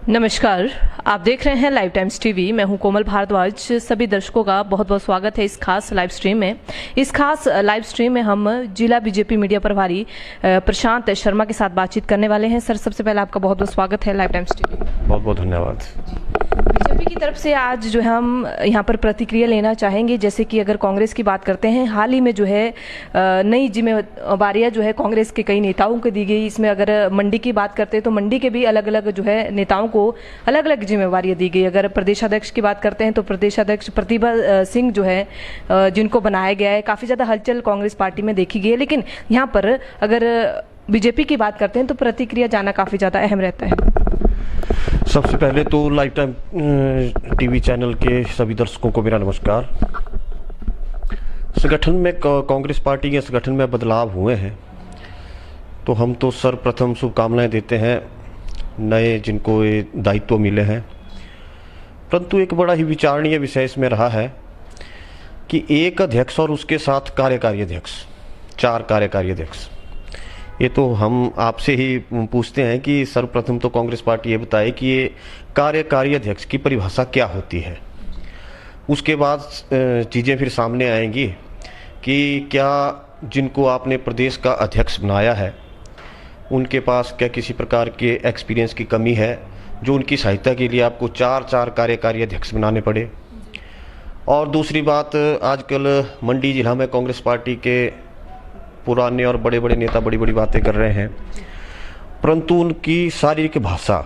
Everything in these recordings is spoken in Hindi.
नमस्कार, आप देख रहे हैं लाइव टाइम्स टीवी। मैं हूं कोमल भारद्वाज। सभी दर्शकों का बहुत बहुत स्वागत है इस खास लाइव स्ट्रीम में। इस खास लाइव स्ट्रीम में हम जिला बीजेपी मीडिया प्रभारी प्रशांत शर्मा के साथ बातचीत करने वाले हैं। सर, सबसे पहले आपका बहुत बहुत स्वागत है लाइव टाइम्स टीवी। बहुत बहुत धन्यवाद। बीजेपी की तरफ से आज जो है हम यहाँ पर प्रतिक्रिया लेना चाहेंगे। जैसे कि अगर कांग्रेस की बात करते हैं, हाल ही में जो है नई जिम्मेवारियां जो है कांग्रेस के कई नेताओं को दी गई। इसमें अगर मंडी की बात करते हैं तो मंडी के भी अलग अलग जो है नेताओं को अलग अलग जिम्मेवारियां दी गई। अगर प्रदेशाध्यक्ष की बात करते हैं तो प्रदेशाध्यक्ष प्रतिभा सिंह जो है जिनको बनाया गया है, काफ़ी ज़्यादा हलचल कांग्रेस पार्टी में देखी गई है। लेकिन यहाँ पर अगर बीजेपी की बात करते हैं तो प्रतिक्रिया जाना काफ़ी ज़्यादा अहम रहता है। सबसे पहले तो लाइव टाइम टीवी चैनल के सभी दर्शकों को मेरा नमस्कार। संगठन में कांग्रेस पार्टी के संगठन में बदलाव हुए हैं तो हम तो सर्वप्रथम शुभकामनाएं देते हैं नए जिनको ये दायित्व मिले हैं। परंतु एक बड़ा ही विचारणीय विषय इसमें रहा है कि एक अध्यक्ष और उसके साथ कार्यकारी अध्यक्ष, 4 कार्यकारी अध्यक्ष। ये तो हम आपसे ही पूछते हैं कि सर्वप्रथम तो कांग्रेस पार्टी ये बताए कि ये कार्यकारी अध्यक्ष की परिभाषा क्या होती है। उसके बाद चीज़ें फिर सामने आएंगी कि क्या जिनको आपने प्रदेश का अध्यक्ष बनाया है उनके पास क्या किसी प्रकार के एक्सपीरियंस की कमी है जो उनकी सहायता के लिए आपको 4 कार्यकारी अध्यक्ष बनाने पड़े। और दूसरी बात, आजकल मंडी जिला में कांग्रेस पार्टी के पुराने और बड़े बड़े नेता बड़ी बड़ी बातें कर रहे हैं, परंतु उनकी शारीरिक भाषा,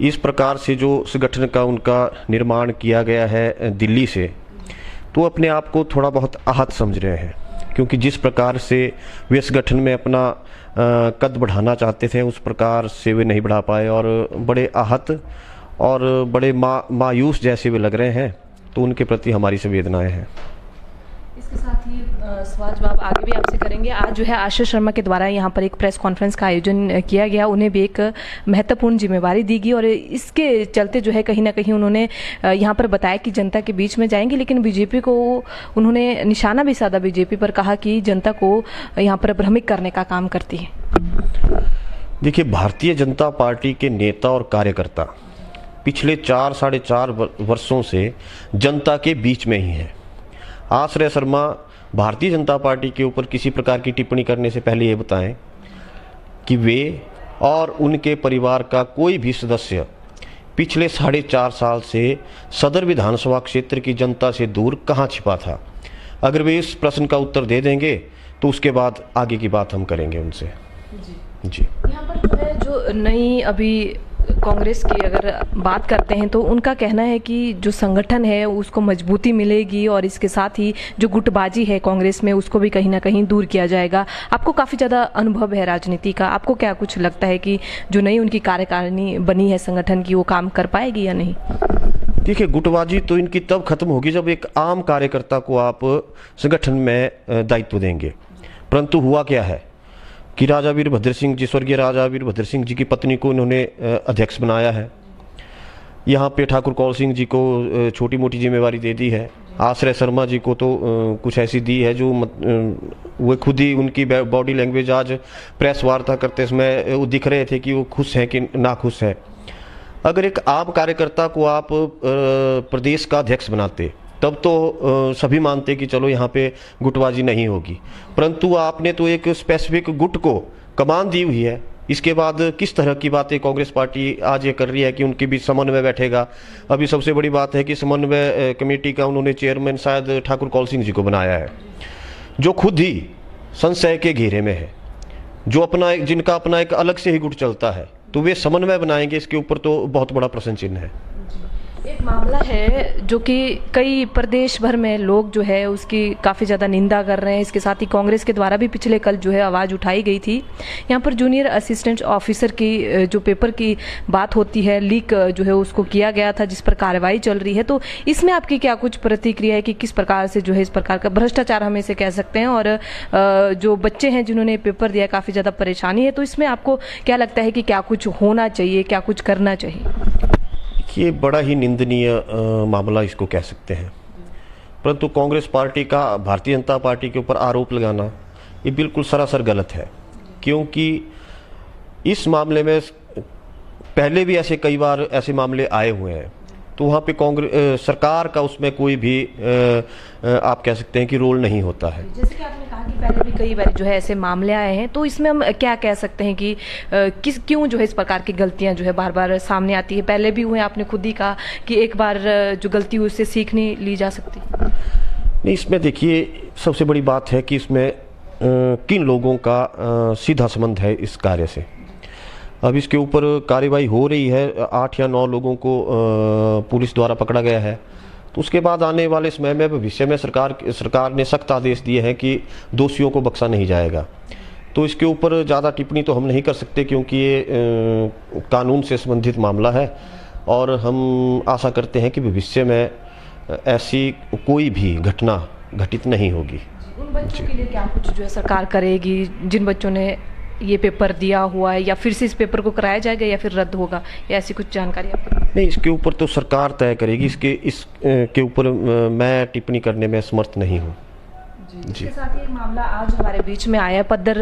इस प्रकार से जो संगठन का उनका निर्माण किया गया है दिल्ली से, तो अपने आप को थोड़ा बहुत आहत समझ रहे हैं। क्योंकि जिस प्रकार से वे संगठन में अपना कद बढ़ाना चाहते थे उस प्रकार से वे नहीं बढ़ा पाए और बड़े आहत और बड़े मायूस जैसे वे लग रहे हैं। तो उनके प्रति हमारी संवेदनाएं हैं। इसके साथ ही सवाल जवाब आगे भी आपसे करेंगे। आज जो है आशीष शर्मा के द्वारा यहाँ पर एक प्रेस कॉन्फ्रेंस का आयोजन किया गया। उन्हें भी एक महत्वपूर्ण जिम्मेवारी दी गई और इसके चलते जो है कहीं ना कहीं उन्होंने यहाँ पर बताया कि जनता के बीच में जाएंगे। लेकिन बीजेपी को उन्होंने निशाना भी साधा बीजेपी पर, कहा कि जनता को यहाँ पर भ्रमित करने का काम करती है। देखिए, भारतीय जनता पार्टी के नेता और कार्यकर्ता पिछले 4 साढ़े 4 वर्षों से जनता के बीच में ही हैं। आश्रय शर्मा भारतीय जनता पार्टी के ऊपर किसी प्रकार की टिप्पणी करने से पहले ये बताएं कि वे और उनके परिवार का कोई भी सदस्य पिछले 4.5 साल से सदर विधानसभा क्षेत्र की जनता से दूर कहाँ छिपा था। अगर वे इस प्रश्न का उत्तर दे देंगे तो उसके बाद आगे की बात हम करेंगे उनसे। जी, यहाँ पर जो है जो नई अभी कांग्रेस की अगर बात करते हैं तो उनका कहना है कि जो संगठन है उसको मजबूती मिलेगी और इसके साथ ही जो गुटबाजी है कांग्रेस में उसको भी कहीं ना कहीं दूर किया जाएगा। आपको काफ़ी ज़्यादा अनुभव है राजनीति का, आपको क्या कुछ लगता है कि जो नई उनकी कार्यकारिणी बनी है संगठन की वो काम कर पाएगी या नहीं? देखिए, गुटबाजी तो इनकी तब खत्म होगी जब एक आम कार्यकर्ता को आप संगठन में दायित्व देंगे। परंतु हुआ क्या है कि राजा वीरभद्र सिंह जी, स्वर्गीय राजा वीरभद्र सिंह जी की पत्नी को इन्होंने अध्यक्ष बनाया है। यहाँ पे ठाकुर कौल सिंह जी को छोटी मोटी जिम्मेवारी दे दी है। आश्रय शर्मा जी को तो कुछ ऐसी दी है जो वो खुद ही उनकी बॉडी लैंग्वेज आज प्रेस वार्ता करते समय वो दिख रहे थे कि वो खुश हैं कि ना खुश है। अगर एक आम कार्यकर्ता को आप प्रदेश का अध्यक्ष बनाते तब तो सभी मानते कि चलो यहाँ पे गुटबाजी नहीं होगी, परंतु आपने तो एक स्पेसिफिक गुट को कमान दी हुई है। इसके बाद किस तरह की बातें कांग्रेस पार्टी आज ये कर रही है कि उनके बीच समन्वय बैठेगा। अभी सबसे बड़ी बात है कि समन्वय कमेटी का उन्होंने चेयरमैन शायद ठाकुर कौल सिंह जी को बनाया है, जो खुद ही संशय के घेरे में है, जो जिनका अपना एक अलग से ही गुट चलता है। तो वे समन्वय बनाएंगे, इसके ऊपर तो बहुत बड़ा प्रश्न चिन्ह है। एक मामला है जो कि कई प्रदेश भर में लोग जो है उसकी काफ़ी ज़्यादा निंदा कर रहे हैं। इसके साथ ही कांग्रेस के द्वारा भी पिछले कल जो है आवाज़ उठाई गई थी। यहाँ पर जूनियर असिस्टेंट ऑफिसर की जो पेपर की बात होती है, लीक जो है उसको किया गया था, जिस पर कार्रवाई चल रही है। तो इसमें आपकी क्या कुछ प्रतिक्रिया है कि किस प्रकार से जो है इस प्रकार का भ्रष्टाचार हम इसे कह सकते हैं, और जो बच्चे हैं जिन्होंने पेपर दिया काफ़ी ज़्यादा परेशानी है। तो इसमें आपको क्या लगता है कि क्या कुछ होना चाहिए, क्या कुछ करना चाहिए? ये बड़ा ही निंदनीय मामला इसको कह सकते हैं। परंतु कांग्रेस पार्टी का भारतीय जनता पार्टी के ऊपर आरोप लगाना ये बिल्कुल सरासर गलत है, क्योंकि इस मामले में पहले भी ऐसे कई बार ऐसे मामले आए हुए हैं, तो वहाँ पे कांग्रेस सरकार का उसमें कोई भी आप कह सकते हैं कि रोल नहीं होता है। जैसे कि आपने कहा कि पहले भी कई बार जो है ऐसे मामले आए हैं, तो इसमें हम क्या कह सकते हैं कि क्यों जो है इस प्रकार की गलतियां जो है बार बार सामने आती है? पहले भी हुए, आपने खुद ही कहा कि एक बार जो गलती हुई उससे सीख नहीं ली जा सकती। नहीं, इसमें देखिए सबसे बड़ी बात है कि इसमें किन लोगों का सीधा संबंध है इस कार्य से। अब इसके ऊपर कार्रवाई हो रही है, 8 या 9 लोगों को पुलिस द्वारा पकड़ा गया है। तो उसके बाद आने वाले समय में भविष्य में सरकार ने सख्त आदेश दिए हैं कि दोषियों को बख्शा नहीं जाएगा। तो इसके ऊपर ज़्यादा टिप्पणी तो हम नहीं कर सकते, क्योंकि ये कानून से संबंधित मामला है, और हम आशा करते हैं कि भविष्य में ऐसी कोई भी घटना घटित नहीं होगी। उन बच्चों के लिए क्या कुछ जो है सरकार करेगी जिन बच्चों ने ये पेपर दिया हुआ है, या फिर से इस पेपर को कराया जाएगा या फिर रद्द होगा, या ऐसी कुछ जानकारी आपको? नहीं, इसके ऊपर तो सरकार तय करेगी। इसके ऊपर मैं टिप्पणी करने में समर्थ नहीं हूँ। इसके साथ ही एक मामला आज हमारे बीच में आया, पद्दर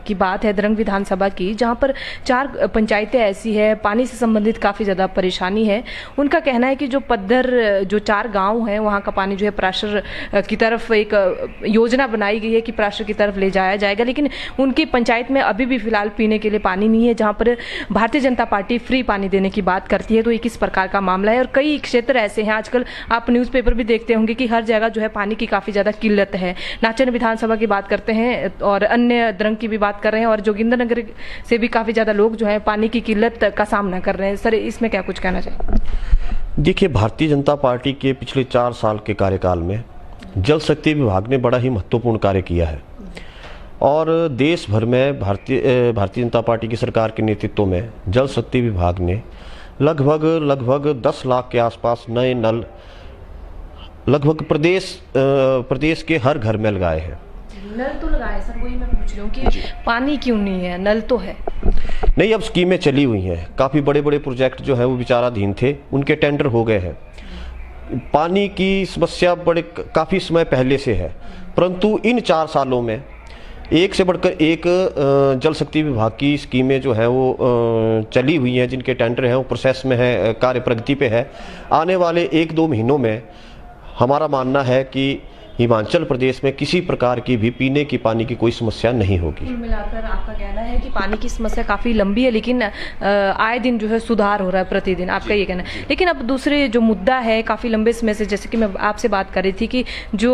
की बात है, दरंग विधानसभा की, जहां पर 4 पंचायतें ऐसी है पानी से संबंधित काफ़ी ज़्यादा परेशानी है। उनका कहना है कि जो पद्दर जो 4 गांव हैं वहां का पानी जो है प्राशर की तरफ एक योजना बनाई गई है कि प्राशर की तरफ ले जाया जाएगा, लेकिन उनकी पंचायत में अभी भी फिलहाल पीने के लिए पानी नहीं है, जहाँ पर भारतीय जनता पार्टी फ्री पानी देने की बात करती है। तो ये किस प्रकार का मामला है? और कई क्षेत्र ऐसे हैं, आजकल आप न्यूज़पेपर भी देखते होंगे कि हर जगह जो है पानी की काफ़ी ज़्यादा किल्लत है। नाचन विधानसभा की बात करते हैं और अन्य दरंग की भी बात कर रहे हैं, और जोगिंदरनगर से भी काफ़ी ज़्यादा लोग जो है पानी की किल्लत का सामना कर रहे हैं। सर, इसमें क्या कुछ कहना चाहिए? देखिए, भारतीय जनता पार्टी के पिछले 4 साल के कार्यकाल में जल शक्ति विभाग ने बड़ा ही महत्वपूर्ण कार्य किया है, और देश भर में भारतीय जनता पार्टी की सरकार के नेतृत्व में जल शक्ति विभाग ने लगभग 10 लाख के आसपास नए नल लगभग प्रदेश के हर घर में लगाए हैं। नल तो लगाए सर, वही मैं पूछ रही हूँ कि पानी क्यों नहीं है? नल तो है। नहीं, अब स्कीमें चली हुई हैं, काफ़ी बड़े बड़े प्रोजेक्ट जो है वो विचाराधीन थे, उनके टेंडर हो गए हैं। पानी की समस्या काफ़ी समय पहले से है, परंतु इन 4 सालों में एक से बढ़कर एक जल शक्ति विभाग की स्कीमें जो है वो चली हुई हैं, जिनके टेंडर हैं वो प्रोसेस में है, कार्य प्रगति पे है। आने वाले 1-2 महीनों में हमारा मानना है कि हिमाचल प्रदेश में किसी प्रकार की भी पीने की पानी की कोई समस्या नहीं होगी। कुल मिलाकर आपका कहना है कि पानी की समस्या काफ़ी लंबी है, लेकिन आए दिन जो है सुधार हो रहा है प्रतिदिन, आपका ये कहना है। लेकिन अब दूसरे जो मुद्दा है काफ़ी लंबे समय से, जैसे कि मैं आपसे बात कर रही थी कि जो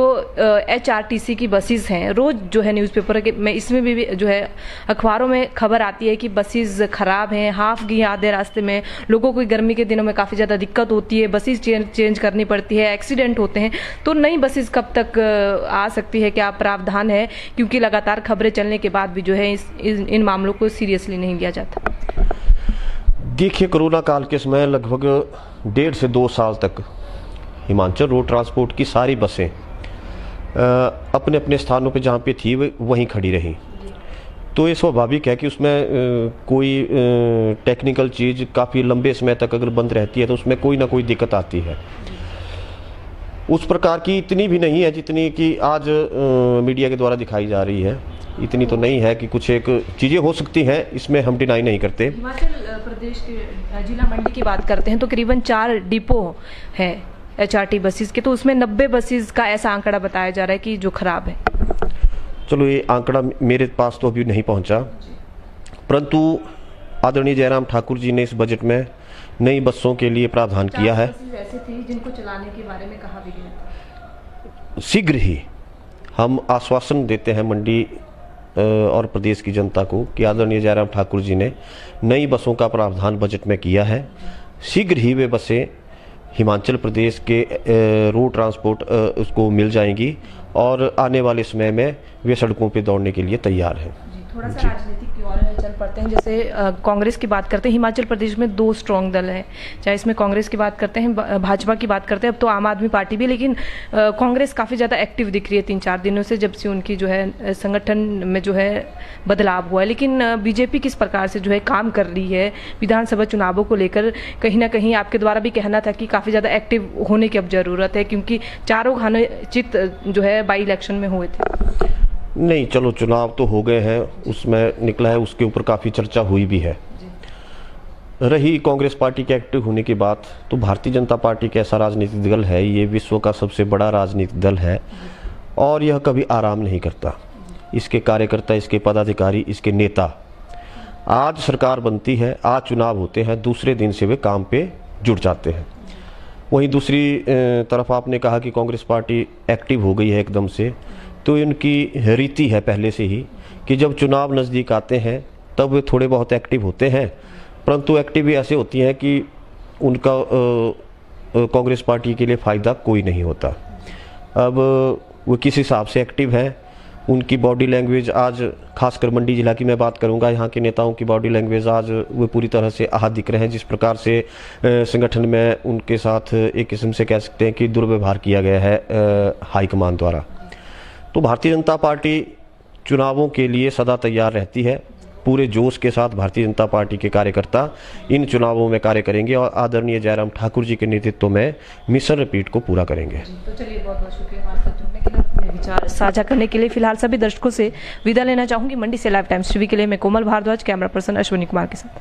HRTC की बसेस हैं, रोज़ जो है न्यूज़पेपर के में इसमें भी जो है अखबारों में खबर आती है कि बसेस ख़राब हैं, हाफ गई आधे रास्ते में, लोगों को गर्मी के दिनों में काफ़ी ज़्यादा दिक्कत होती है, बसेस चेंज करनी पड़ती है, एक्सीडेंट होते हैं। तो नई बसेस कब तक आ सकती है? क्या प्रावधान है? क्योंकि लगातार खबरें चलने के बाद भी जो है इन मामलों को सीरियसली नहीं लिया जाता। देखिए, कोरोना काल के समय लगभग 1.5 से 2 साल तक हिमाचल रोड ट्रांसपोर्ट की सारी बसें अपने अपने स्थानों पे जहाँ पे थी वहीं खड़ी रही। तो ये स्वाभाविक है कि उसमें कोई टेक्निकल चीज़ काफ़ी लंबे समय तक अगर बंद रहती है तो उसमें कोई ना कोई दिक्कत आती है। उस प्रकार की इतनी भी नहीं है जितनी कि आज मीडिया के द्वारा दिखाई जा रही है। इतनी तो नहीं है कि कुछ एक चीज़ें हो सकती हैं, इसमें हम डिनाई नहीं करते। हिमाचल प्रदेश के जिला मंडी की बात करते हैं तो करीबन 4 डिपो है HRT बसेस के, तो उसमें 90 बसेस का ऐसा आंकड़ा बताया जा रहा है कि जो खराब है। चलो, ये आंकड़ा मेरे पास तो अभी नहीं पहुंचा, परंतु आदरणीय जयराम ठाकुर जी ने इस बजट में नई बसों के लिए प्रावधान किया है। ऐसे थी जिनको चलाने के बारे में कहा भी गया। शीघ्र ही हम आश्वासन देते हैं मंडी और प्रदेश की जनता को कि आदरणीय जयराम ठाकुर जी ने नई बसों का प्रावधान बजट में किया है। शीघ्र ही वे बसें हिमाचल प्रदेश के रोड ट्रांसपोर्ट उसको मिल जाएंगी, और आने वाले समय में वे सड़कों पे दौड़ने के लिए तैयार हैं। थोड़ा सा राजनीतिक की ओर चल पड़ते हैं। जैसे कांग्रेस की बात करते हैं, हिमाचल प्रदेश में 2 स्ट्रॉन्ग दल हैं, चाहे इसमें कांग्रेस की बात करते हैं, भाजपा की बात करते हैं, अब तो आम आदमी पार्टी भी, लेकिन कांग्रेस काफ़ी ज़्यादा एक्टिव दिख रही है 3-4 दिनों से, जब से उनकी जो है संगठन में जो है बदलाव हुआ है। लेकिन बीजेपी किस प्रकार से जो है काम कर रही है विधानसभा चुनावों को लेकर? कहीं ना कहीं आपके द्वारा भी कहना था कि काफ़ी ज़्यादा एक्टिव होने की अब ज़रूरत है, क्योंकि चारों खाने चित जो है बाई इलेक्शन में हुए थे। नहीं, चलो, चुनाव तो हो गए हैं, उसमें निकला है, उसके ऊपर काफ़ी चर्चा हुई भी है। रही कांग्रेस पार्टी के एक्टिव होने की बात, तो भारतीय जनता पार्टी एक ऐसा राजनीतिक दल है, ये विश्व का सबसे बड़ा राजनीतिक दल है और यह कभी आराम नहीं करता। इसके कार्यकर्ता, इसके पदाधिकारी, इसके नेता, आज सरकार बनती है, आज चुनाव होते हैं, दूसरे दिन से वे काम पे जुट जाते हैं। वहीं दूसरी तरफ आपने कहा कि कांग्रेस पार्टी एक्टिव हो गई है एकदम से, तो इनकी रीति है पहले से ही कि जब चुनाव नज़दीक आते हैं तब वे थोड़े बहुत एक्टिव होते हैं, परंतु एक्टिव भी ऐसे होती हैं कि उनका कांग्रेस पार्टी के लिए फ़ायदा कोई नहीं होता। अब वो किस हिसाब से एक्टिव हैं, उनकी बॉडी लैंग्वेज आज, खासकर मंडी जिला की मैं बात करूंगा, यहाँ के नेताओं की बॉडी लैंग्वेज आज वो पूरी तरह से आहत दिख रहे हैं। जिस प्रकार से संगठन में उनके साथ एक किस्म से कह सकते हैं कि दुर्व्यवहार किया गया है हाईकमान द्वारा। तो भारतीय जनता पार्टी चुनावों के लिए सदा तैयार रहती है। पूरे जोश के साथ भारतीय जनता पार्टी के कार्यकर्ता इन चुनावों में कार्य करेंगे और आदरणीय जयराम ठाकुर जी के नेतृत्व में मिशन रिपीट को पूरा करेंगे। तो चलिए, बहुत बहुत शुक्रिया हमारे साथ जुड़ने के लिए, अपने विचार साझा करने के लिए। फिलहाल सभी दर्शकों से विदा लेना चाहूंगी। मंडी से लाइव टाइम्स टीवी के लिए मैं कोमल भारद्वाज, कैमरा पर्सन अश्विनी कुमार के साथ।